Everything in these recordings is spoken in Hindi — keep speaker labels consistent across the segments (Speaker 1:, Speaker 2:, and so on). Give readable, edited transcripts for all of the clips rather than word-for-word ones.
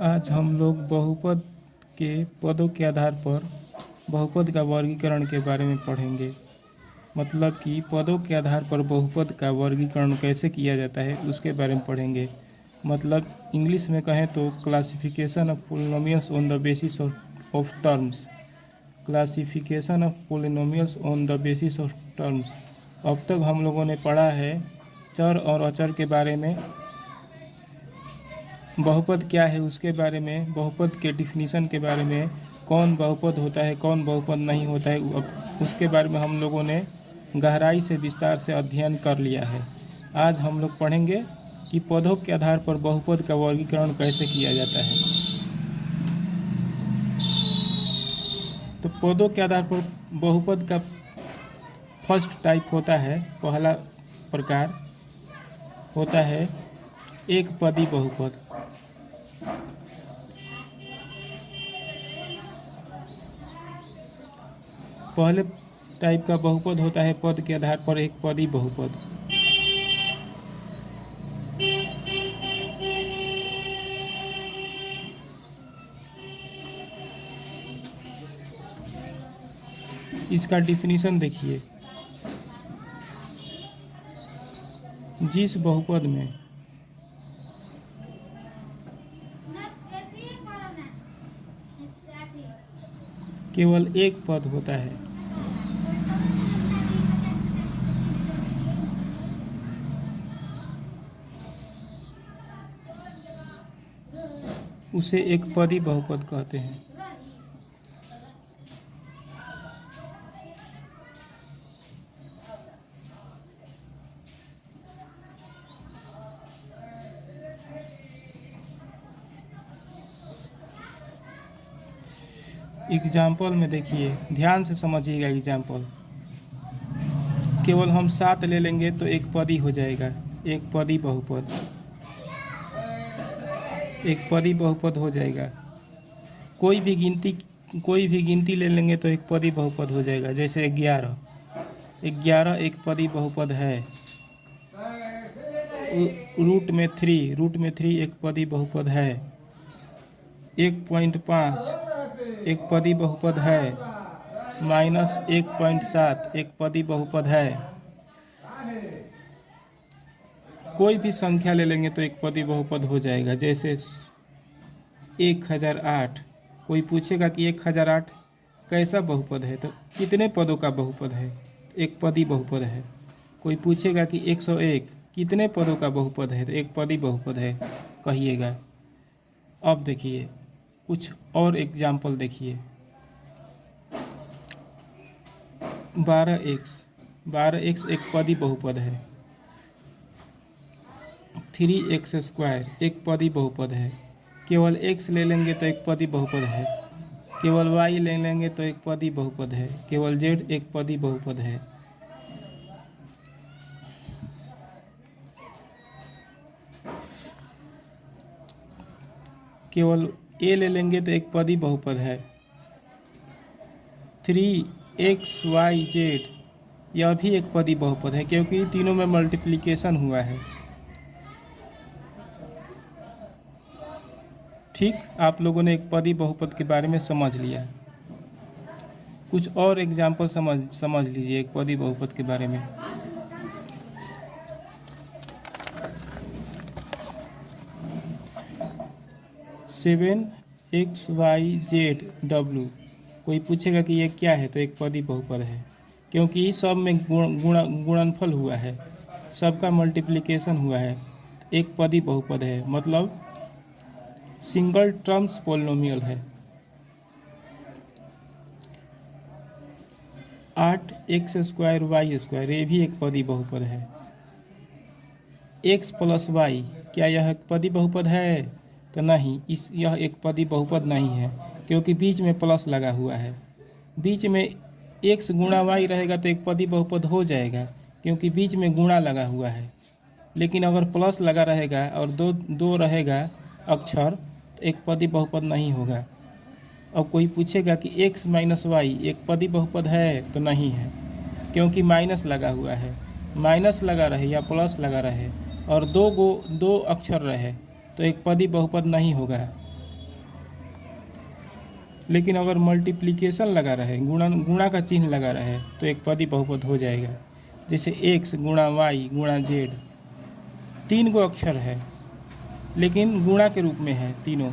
Speaker 1: आज हम लोग बहुपद के पदों के आधार पर बहुपद का वर्गीकरण के बारे में पढ़ेंगे। मतलब कि पदों के आधार पर बहुपद का वर्गीकरण कैसे किया जाता है उसके बारे में पढ़ेंगे। मतलब इंग्लिश में कहें तो classification of polynomials on the basis of terms. Classification of polynomials on the basis of terms. अब तक हम लोगों ने पढ़ा है चर और अचर के बारे में, बहुपद क्या है उसके बारे में, बहुपद के डिफिनीशन के बारे में, कौन बहुपद होता है कौन बहुपद नहीं होता है, उसके बारे में हम लोगों ने गहराई से विस्तार से अध्ययन कर लिया है। आज हम लोग पढ़ेंगे कि पदों के आधार पर बहुपद का वर्गीकरण कैसे किया जाता है। तो पदों के आधार पर बहुपद का फर्स्ट टाइप होता है, पहला प्रकार होता है एक पदी बहुपद। पहले टाइप का बहुपद होता है पद के आधार पर एक पदी बहुपद। इसका डिफिनीशन देखिए, जिस बहुपद में केवल एक पद होता है उसे एक पदी बहुपद कहते हैं। एग्जाम्पल में देखिए, ध्यान से समझिएगा। एग्जाम्पल केवल हम 7 ले लेंगे तो एक पदी हो जाएगा, एक पदी बहुपद, एक पदी बहुपद हो जाएगा। कोई भी गिनती ले लेंगे तो एक पदी बहुपद हो जाएगा। जैसे 11 एक पदी बहुपद है। रूट में 3 एक पदी बहुपद है। 1.5 एक पदी बहुपद है। -1.7 एक पदी बहुपद है। कोई भी संख्या ले लेंगे तो एक पदी बहुपद हो जाएगा। जैसे 1008, कोई पूछेगा कि 1008 कैसा बहुपद है तो कितने पदों का बहुपद है, एक पदी बहुपद है। कोई पूछेगा कि 101 कितने पदों का बहुपद है तो एक पदी बहुपद है कहिएगा। अब देखिए कुछ और एग्जाम्पल देखिए। 12x एक पदी बहुपद है। 3x² एक पदी बहुपद है। केवल x ले लेंगे तो एक पदी बहुपद है। केवल y ले लेंगे तो एक पदी बहुपद है। केवल z एक पदी बहुपद है। केवल a ले लेंगे तो एक पदी बहुपद है। 3xyz यह भी एक पदी बहुपद है क्योंकि तीनों में मल्टीप्लिकेशन हुआ है। ठीक, आप लोगों ने एक पदी बहुपद के बारे में समझ लिया। कुछ और एग्जाम्पल समझ लीजिए एक पदी बहुपद के बारे में। सेवन XYZW, कोई पूछेगा कि ये क्या है तो एक पदी बहुपद है क्योंकि सब में गुणनफल हुआ है, सबका मल्टीप्लिकेशन हुआ है, एक पदी बहुपद है। मतलब सिंगल टर्म्स पोलिनोमियल है। 8x² y² ये भी एक पदी बहुपद है। x + y क्या यह एक पदी बहुपद है तो नहीं, यह एक पदी बहुपद नहीं है क्योंकि बीच में प्लस लगा हुआ है। बीच में x गुणा y रहेगा तो एक पदी बहुपद हो जाएगा क्योंकि बीच में गुणा लगा हुआ है। लेकिन अगर प्लस लगा रहेगा और दो रहेगा अक्षर तो एक पदी बहुपद नहीं होगा। अब कोई पूछेगा कि x - y एक पदी बहुपद है तो नहीं है क्योंकि माइनस लगा हुआ है। माइनस लगा रहे या प्लस लगा रहे और दो अक्षर रहे तो एक पदी बहुपद नहीं होगा। लेकिन अगर मल्टीप्लिकेशन लगा रहे, गुणा गुणा का चिन्ह लगा रहे तो एक पदी बहुपद हो जाएगा। जैसे x गुणा वाई गुणा जेड, 3 गो अक्षर है लेकिन गुणा के रूप में है तीनों,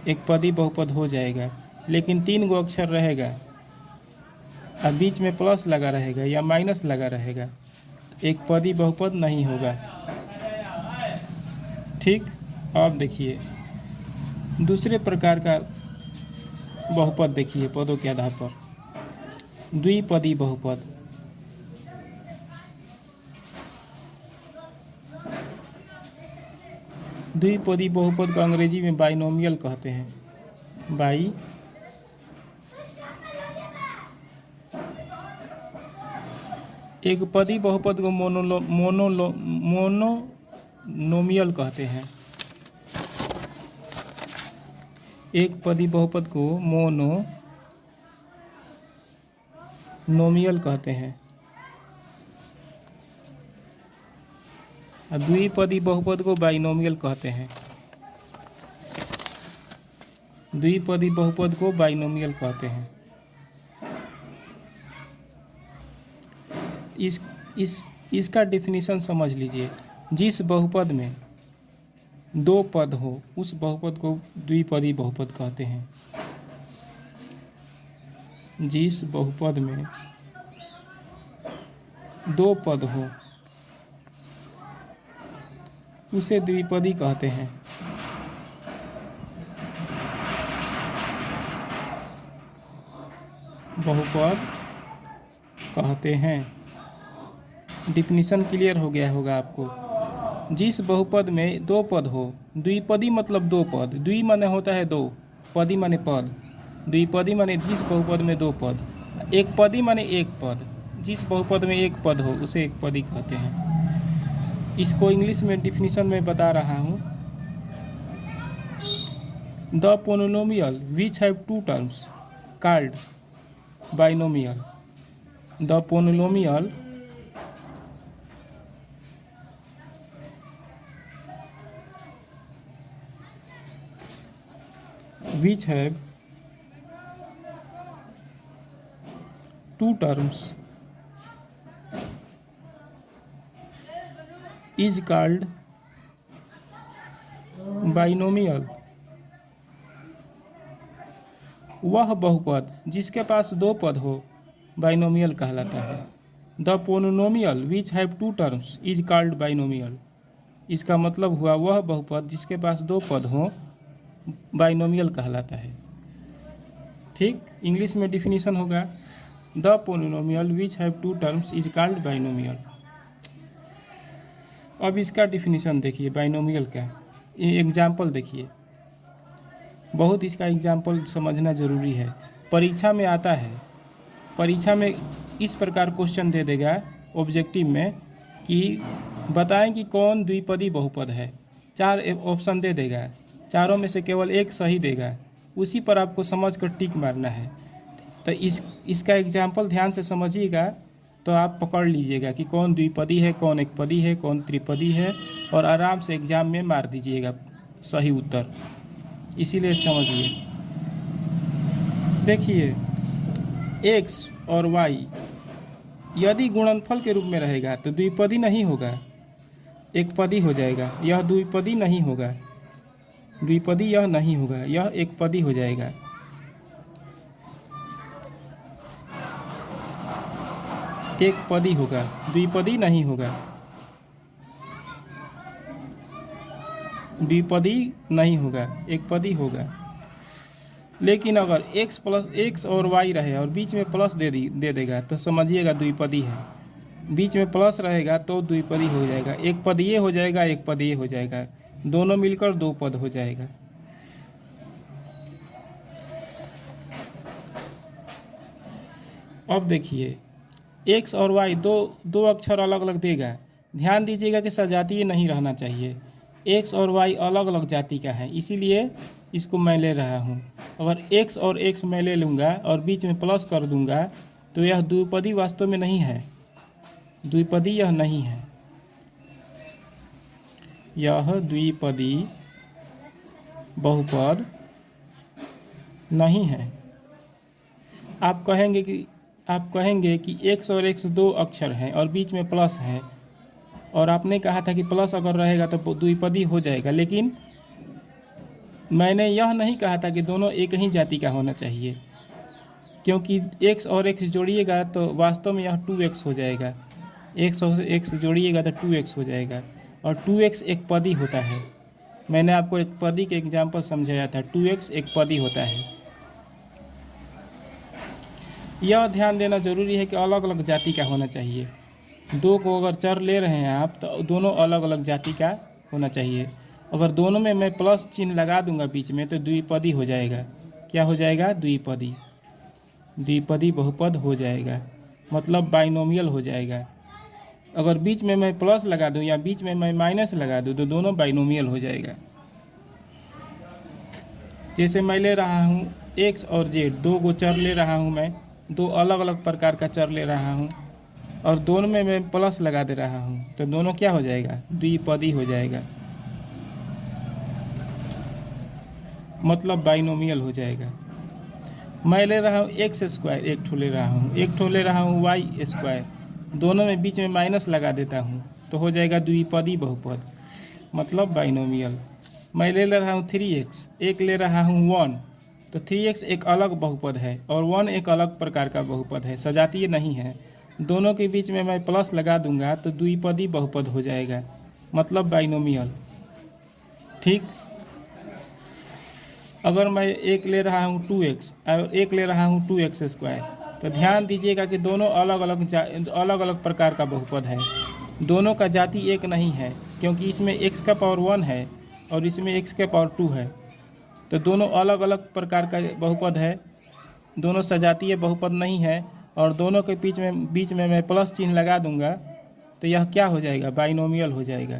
Speaker 1: एक पदी बहुपद हो जाएगा। लेकिन 3 गो अक्षर रहेगा और बीच में प्लस लगा रहेगा या माइनस लगा रहेगा, एक पदी बहुपद नहीं होगा। ठीक, अब देखिए दूसरे प्रकार का बहुपद देखिए पदों के आधार पर, द्विपदी बहुपद। द्विपदी बहुपद को अंग्रेजी में बाइनोमियल कहते हैं। बाई एक पदी बहुपद को मोनोनोमियल कहते हैं। एक पदी बहुपद को मोनोनोमियल कहते हैं और द्विपदी बहुपद को बाइनोमियल कहते हैं। द्विपदी बहुपद को बाइनोमियल कहते हैं। इसका डेफिनेशन समझ लीजिए। जिस बहुपद में 2 पद हो उस बहुपद को द्विपदी बहुपद कहते हैं। जिस बहुपद में 2 पद हो उसे द्विपदी कहते हैं। बहुपद कहते हैं। डिफिनीशन क्लियर हो गया होगा आपको। जिस बहुपद में 2 पद हो, द्विपदी मतलब 2 पद, द्वि माने होता है 2, पदी माने पद, द्विपदी माने जिस बहुपद में 2 पद, एक पदी माने 1 पद, जिस बहुपद में 1 पद हो उसे एक पदी कहते हैं। इसको इंग्लिश में डिफिनीशन में बता रहा हूँ। The polynomial which have 2 terms called binomial. The polynomial which have 2 terms is called binomial। वह बहुपद जिसके पास 2 पद हो बाइनोमियल कहलाता है। The polynomial which have 2 terms is called binomial. इसका मतलब हुआ वह बहुपद जिसके पास 2 पद हो बाइनोमियल कहलाता है। ठीक, इंग्लिश में डिफिनीशन होगा the polynomial which have 2 terms is called binomial. अब इसका डिफिनीशन देखिए बाइनोमियल का। ये एग्जाम्पल देखिए, बहुत इसका एग्जाम्पल समझना ज़रूरी है। परीक्षा में आता है, परीक्षा में इस प्रकार क्वेश्चन दे देगा ऑब्जेक्टिव में कि बताएं कि कौन द्विपदी बहुपद है। 4 ऑप्शन दे देगा, चारों में से केवल एक सही देगा, उसी पर आपको समझकर टिक मारना है। तो इसका एग्जाम्पल ध्यान से समझिएगा तो आप पकड़ लीजिएगा कि कौन द्विपदी है, कौन एक पदी है, कौन त्रिपदी है, और आराम से एग्जाम में मार दीजिएगा सही उत्तर। इसीलिए समझिए। देखिए x और y यदि गुणनफल के रूप में रहेगा तो द्विपदी नहीं होगा, एक पदी हो जाएगा। यह द्विपदी नहीं होगा, द्विपदी यह नहीं होगा, यह एक पदी हो जाएगा। एक पदी होगा, द्विपदी नहीं होगा, द्विपदी नहीं होगा, एक पदी होगा। लेकिन अगर x और y रहे और बीच में प्लस दे देगा तो समझिएगा द्विपदी है। बीच में प्लस रहेगा तो द्विपदी हो जाएगा, एक पद ये हो जाएगा, एक पद ये हो जाएगा, दोनों मिलकर 2 पद हो जाएगा। अब देखिए x और y दो अक्षर अलग अलग देगा। ध्यान दीजिएगा कि सजातीय नहीं रहना चाहिए। x और y अलग अलग जाति का है, इसीलिए इसको मैं ले रहा हूँ। अगर x और x मैं ले लूँगा और बीच में प्लस कर दूँगा तो यह द्विपदी वास्तव में नहीं है, द्विपदी यह नहीं है। यह द्विपदी बहुपद नहीं है। आप कहेंगे कि एक्स और एक्स दो अक्षर हैं और बीच में प्लस है, और आपने कहा था कि प्लस अगर रहेगा तो द्विपदी हो जाएगा, लेकिन मैंने यह नहीं कहा था कि दोनों एक ही जाति का होना चाहिए, क्योंकि एक्स और एक्स जोड़िएगा तो वास्तव में यह 2x हो जाएगा। एक्स और एक्स जोड़िएगा तो 2x हो जाएगा, और 2x एक पदी होता है। मैंने आपको एक पदी के एग्जाम्पल समझाया था, 2x एक पदी होता है। यह ध्यान देना जरूरी है कि अलग अलग जाति का होना चाहिए। दो को अगर चर ले रहे हैं आप तो दोनों अलग अलग जाति का होना चाहिए। अगर दोनों में मैं प्लस चिन्ह लगा दूंगा बीच में तो द्विपदी हो जाएगा। क्या हो जाएगा? द्विपदी। द्विपदी बहुपद हो जाएगा, मतलब बाइनोमियल हो जाएगा। अगर बीच में मैं प्लस लगा दूं या बीच में मैं माइनस लगा दूं तो दोनों बाइनोमियल हो जाएगा। जैसे मैं ले रहा हूँ एक्स और जेड, दो गो चर ले रहा हूँ मैं, दो अलग अलग प्रकार का चर ले रहा हूँ और दोनों में मैं प्लस लगा दे रहा हूँ, तो दोनों क्या हो जाएगा? द्विपदी हो जाएगा, मतलब बाइनोमियल हो जाएगा। मैं ले रहा हूँ एक्स स्क्वायर, एक ठो ले रहा हूँ, एक ठो ले रहा हूँ वाई स्क्वायर, दोनों में बीच में माइनस लगा देता हूँ तो हो जाएगा द्विपदी बहुपद, मतलब बाइनोमियल। मैं ले रहा हूँ 3x, एक ले रहा हूँ 1, तो 3x एक अलग बहुपद है और 1 एक अलग प्रकार का बहुपद है, सजातीय नहीं है। दोनों के बीच में मैं प्लस लगा दूंगा तो द्विपदी बहुपद हो जाएगा, मतलब बाइनोमियल। ठीक। अगर मैं एक ले रहा हूँ 2x और एक ले रहा हूँ 2x स्क्वायर, तो ध्यान दीजिएगा कि दोनों अलग अलग प्रकार का बहुपद है। दोनों का जाति एक नहीं है, क्योंकि इसमें x का पावर 1 है और इसमें x का पावर 2 है, तो दोनों अलग अलग प्रकार का बहुपद है, दोनों सजातीय बहुपद नहीं है। और दोनों के बीच में मैं प्लस चिन्ह लगा दूंगा तो यह क्या हो जाएगा? बाइनोमियल हो जाएगा,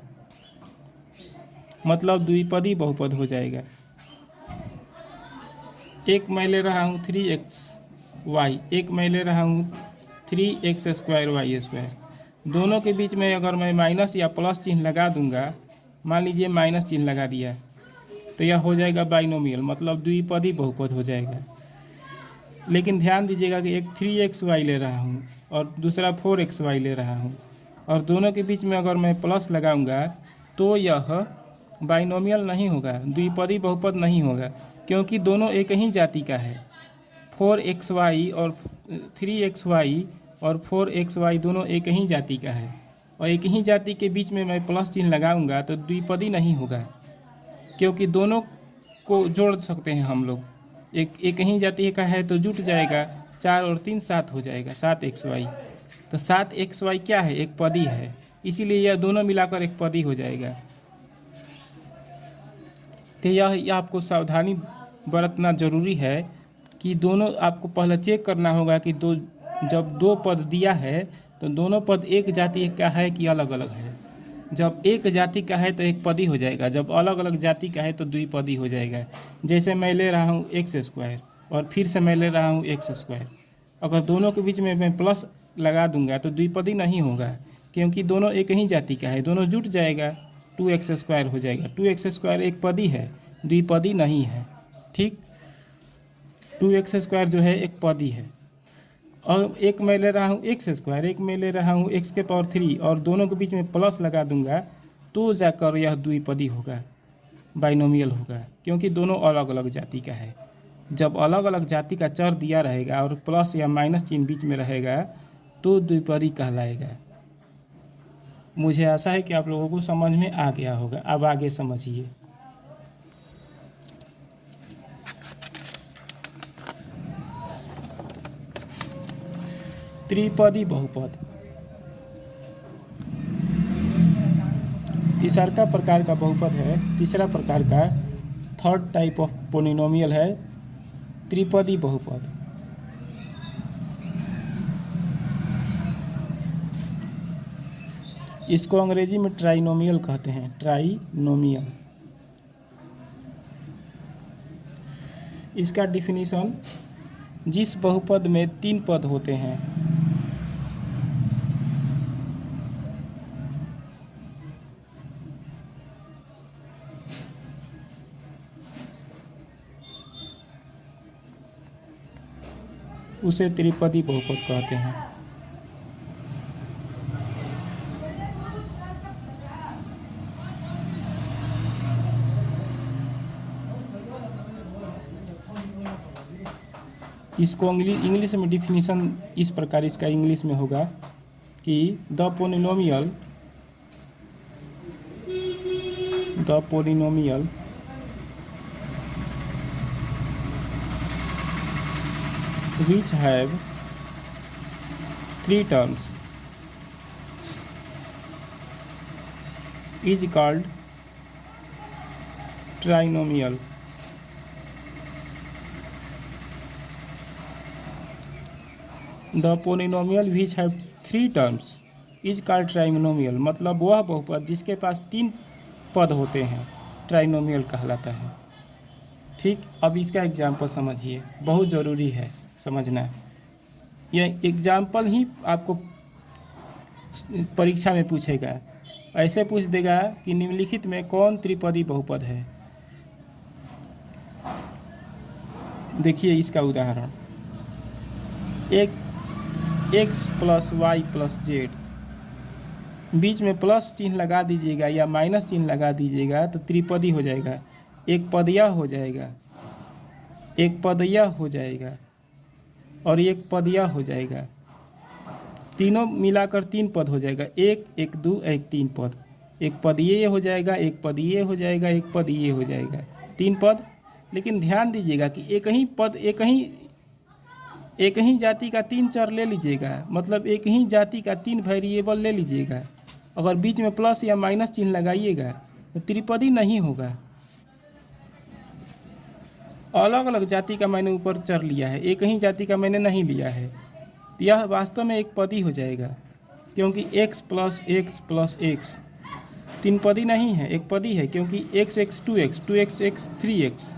Speaker 1: मतलब द्विपदी बहुपद हो जाएगा। एक मैं ले रहा हूँ 3xy, एक मैं ले रहा हूँ 3x स्क्वायर वाई स्क्वायर, दोनों के बीच में अगर मैं माइनस या प्लस चिन्ह लगा दूंगा, मान लीजिए माइनस चिन्ह लगा दिया, तो यह हो जाएगा बाइनोमियल, मतलब द्विपदी बहुपद हो जाएगा। लेकिन ध्यान दीजिएगा कि एक 3xy ले रहा हूँ और दूसरा 4xy ले रहा हूँ, और दोनों के बीच में अगर मैं प्लस लगाऊंगा तो यह बाइनोमियल नहीं होगा, द्विपदी बहुपद नहीं होगा, क्योंकि दोनों एक ही जाति का है। 4xy और 3xy और 4xy दोनों एक ही जाति का है, और एक ही जाति के बीच में मैं प्लस चिन्ह लगाऊंगा तो द्विपदी नहीं होगा, क्योंकि दोनों को जोड़ सकते हैं हम लोग। एक ही जाति का है तो जुट जाएगा, 4 और 3 7 हो जाएगा, 7xy। तो 7xy क्या है? एक पदी है, इसीलिए यह दोनों मिलाकर एक पदी हो जाएगा। तो यह आपको सावधानी बरतना जरूरी है कि दोनों आपको पहले चेक करना होगा कि जब दो पद दिया है तो दोनों पद एक जाति का है कि अलग अलग है। जब एक जाति का है तो एक पदी हो जाएगा, जब अलग अलग जाति का है तो द्विपदी हो जाएगा। जैसे मैं ले रहा हूँ एक्स स्क्वायर और फिर से मैं ले रहा हूँ एक्स स्क्वायर, अगर दोनों के बीच में मैं प्लस लगा दूंगा तो द्विपदी नहीं होगा, क्योंकि दोनों एक ही जाति का है, दोनों जुट जाएगा, 2x स्क्वायर हो जाएगा। 2x स्क्वायर एक पदी है, द्विपदी नहीं है। ठीक, 2x स्क्वायर जो है एक पदी है। और एक मैं ले रहा हूँ एक्स स्क्वायर, एक मैं ले रहा हूँ x के पावर 3, और दोनों के बीच में प्लस लगा दूंगा तो जाकर यह द्विपदी होगा, बाइनोमियल होगा, क्योंकि दोनों अलग अलग जाति का है। जब अलग अलग जाति का चर दिया रहेगा और प्लस या माइनस चिन्ह बीच में रहेगा तो द्विपदी कहलाएगा। मुझे आशा है कि आप लोगों को समझ में आ गया होगा। अब आगे समझिए। त्रिपदी बहुपद तीसरा प्रकार का बहुपद है, तीसरा प्रकार का थर्ड टाइप ऑफ पोलिनोमियल है त्रिपदी बहुपद। इसको अंग्रेजी में ट्राइनोमियल कहते हैं, ट्राइनोमियल। इसका डिफिनीशन, जिस बहुपद में 3 पद होते हैं, उसे त्रिपदी बहुपद कहते हैं। इसको इंग्लिश में डिफिनीशन इस प्रकार इसका इंग्लिश में होगा कि the polynomial which have three terms is called trinomial. The polynomial which have three terms is called trinomial, मतलब वह बहुपद जिसके पास तीन पद होते हैं ट्राइनोमियल कहलाता है। ठीक, अब इसका एग्जाम्पल समझिए, बहुत ज़रूरी है समझना। यह एग्जाम्पल ही आपको परीक्षा में पूछेगा। ऐसे पूछ देगा कि निम्नलिखित में कौन त्रिपदी बहुपद है। देखिए इसका उदाहरण, एक x plus y plus z, बीच में प्लस चिन्ह लगा दीजिएगा या माइनस चिन्ह लगा दीजिएगा तो त्रिपदी हो जाएगा। एक पदिया हो जाएगा, एक पदिया हो जाएगा और एक पदिया हो जाएगा। तीनों मिलाकर तीन पद हो जाएगा, एक एक दो एक तीन पद। एक पदीय हो जाएगा, एक पदीय हो जाएगा, एक पदीय हो जाएगा, तीन पद। लेकिन ध्यान दीजिएगा कि एक ही पद एक ही जाति का तीन चर ले लीजिएगा, मतलब एक ही जाति का तीन वेरिएबल ले लीजिएगा। अगर बीच में प्लस या माइनस चिन्ह लगाइएगा तो त्रिपदी नहीं होगा। अलग अलग जाति का मैंने ऊपर चर लिया है, एक ही जाति का मैंने नहीं लिया है, यह वास्तव में एक पदी हो जाएगा, क्योंकि x प्लस एक्स तीन पदी नहीं है, एक पदी है, क्योंकि x 2x x 3x,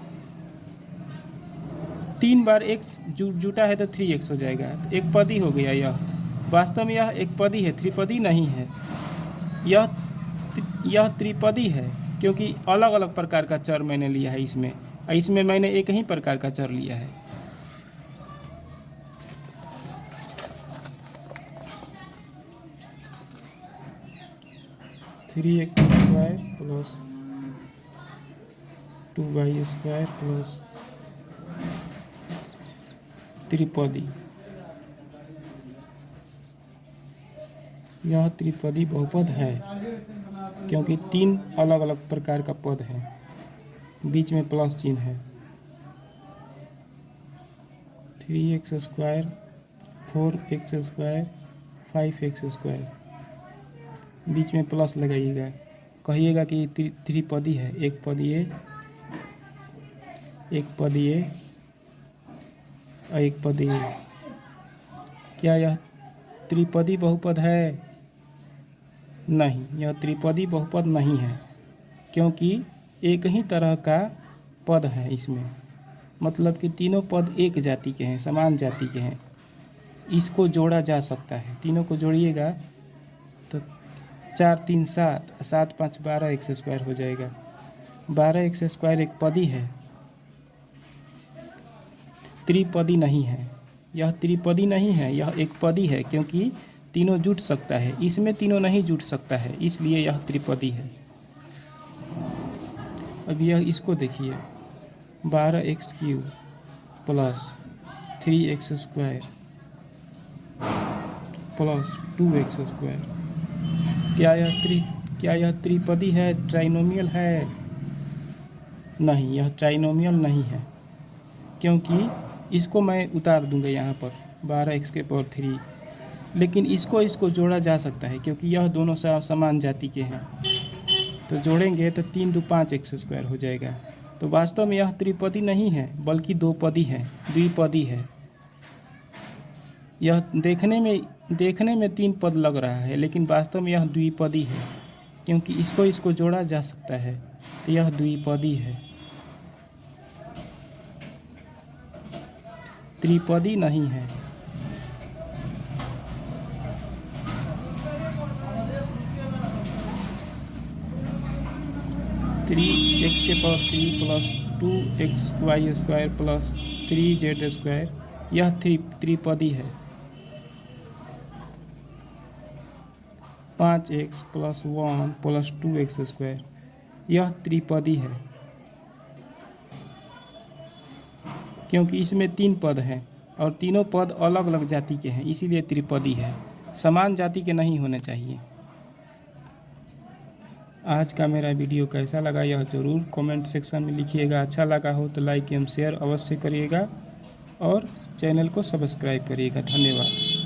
Speaker 1: तीन बार x जुटा है तो 3x हो जाएगा, तो एक पदी हो गया। यह वास्तव में यह एक पदी है, त्रिपदी नहीं है। यह त्रिपदी है क्योंकि अलग अलग प्रकार का चर मैंने लिया है। इसमें मैंने एक ही प्रकार का चर लिया है। Three x square plus 2y square plus त्रिपदी, यह त्रिपदी बहुपद है क्योंकि तीन अलग अलग प्रकार का पद है, बीच में प्लस चिन्ह है। 3x square 4x square 5x square, बीच में प्लस लगाइएगा, कहिएगा कि त्रिपदी है, एक पदीय और एक पदीय। क्या यह त्रिपदी बहुपद है? नहीं, यह त्रिपदी बहुपद नहीं है, क्योंकि एक ही तरह का पद है इसमें, मतलब कि तीनों पद एक जाति के हैं, समान जाति के हैं। इसको जोड़ा जा सकता है, तीनों को जोड़िएगा तो 4 3 7, 7 5 12 एक्स स्क्वायर हो जाएगा। 12 एक्स स्क्वायर एक पदी है, त्रिपदी नहीं है। यह त्रिपदी नहीं है, यह एक पदी है, क्योंकि तीनों जुट सकता है, इसमें तीनों नहीं जुट सकता है, इसलिए यह त्रिपदी है। अब यह इसको देखिए, 12x cube plus 3x square plus 2x square, क्या यह त्रिपदी है, ट्राइनोमियल है? नहीं, यह ट्राइनोमियल नहीं है, क्योंकि इसको मैं उतार दूंगा यहाँ पर 12x के पावर 3, लेकिन इसको जोड़ा जा सकता है क्योंकि यह दोनों समान जाति के हैं। तो जोड़ेंगे तो 3 2 5 एक्स स्क्वायर हो जाएगा। तो वास्तव में यह त्रिपदी नहीं है, बल्कि दो पदी है, द्विपदी है। यह देखने में 3 पद लग रहा है, लेकिन वास्तव में यह द्विपदी है, क्योंकि इसको जोड़ा जा सकता है, तो यह द्विपदी है, त्रिपदी नहीं है। थ्री एक्स के power 3 plus 2xy square plus 3z square यह त्रिपदी है। 5x + 1 + 2x², यह त्रिपदी है क्योंकि इसमें 3 पद हैं और तीनों पद अलग अलग जाति के हैं, इसीलिए त्रिपदी है। समान जाति के नहीं होने चाहिए। आज का मेरा वीडियो कैसा लगा यह ज़रूर कमेंट सेक्शन में लिखिएगा। अच्छा लगा हो तो लाइक एवं शेयर अवश्य करिएगा और चैनल को सब्सक्राइब करिएगा। धन्यवाद।